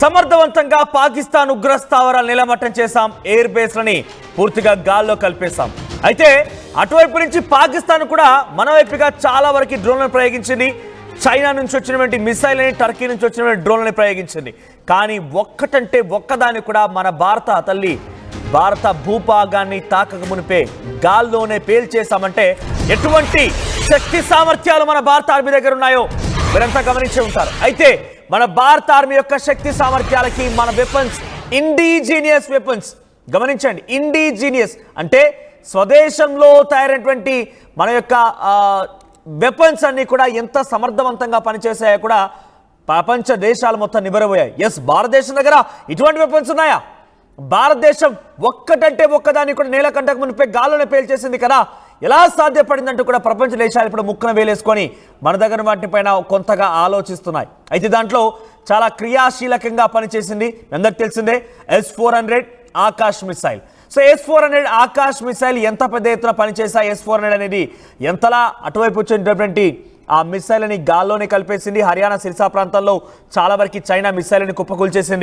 సమర్థవంతంగా పాకిస్తాన్ ఉగ్ర స్థావరాలు నిలమట్టం చేశాం. ఎయిర్ బేస్లని పూర్తిగా గాల్లో కలిపేశాం. అయితే అటువైపు నుంచి పాకిస్తాన్ కూడా మన వైపుగా చాలా వరకు డ్రోన్లను ప్రయోగించింది. చైనా నుంచి వచ్చినటువంటి మిసైల్ని, టర్కీ నుంచి వచ్చినటువంటి డ్రోన్లని ప్రయోగించింది. కానీ ఒక్కటంటే ఒక్కదాన్ని కూడా మన భారత భూభాగాన్ని తాకక మునిపే గాల్లోనే పేల్చేశామంటే ఎటువంటి శక్తి సామర్థ్యాలు మన భారత ఆర్మీ దగ్గర ఉన్నాయో మీరంతా గమనించే ఉంటారు. అయితే మన భారత ఆర్మీ యొక్క శక్తి సామర్థ్యాలకి మన వెపన్స్, ఇండిజీనియస్ వెపన్స్ గమనించండి. ఇండిజీనియస్ అంటే స్వదేశంలో తయారైనటువంటి మన యొక్క వెపన్స్ అన్ని కూడా ఎంత సమర్థవంతంగా పనిచేసాయో కూడా ప్రపంచ దేశాలు మొత్తం నిబరబోయాయి. ఎస్, భారతదేశం దగ్గర ఇటువంటి వెపన్స్ ఉన్నాయా? భారతదేశం ఒక్కటంటే ఒక్కదాన్ని కూడా నేల కంటకు మునిపే గాల్లోనే పేల్చేసింది కదా. ఎలా సాధ్యపడిందంటూ కూడా ప్రపంచ దేశాలు ఇప్పుడు ముక్కన వేలేసుకొని మన దగ్గర వాటిపైన కొంతగా ఆలోచిస్తున్నాయి. అయితే దాంట్లో చాలా క్రియాశీలకంగా పనిచేసింది అందరికి తెలిసిందే S-400 Akash missile. So S-400 Akash missile ఎంత పెద్ద ఎత్తున పనిచేసాయి, S-400 అనేది ఎంతలా అటువైపు వచ్చినటువంటి ఆ మిసైల్ని గాల్లోనే కలిపేసింది. హర్యానా సిర్సా ప్రాంతాల్లో చాలా వరకు చైనా మిసైల్ని కుప్పకూల్చేసింది.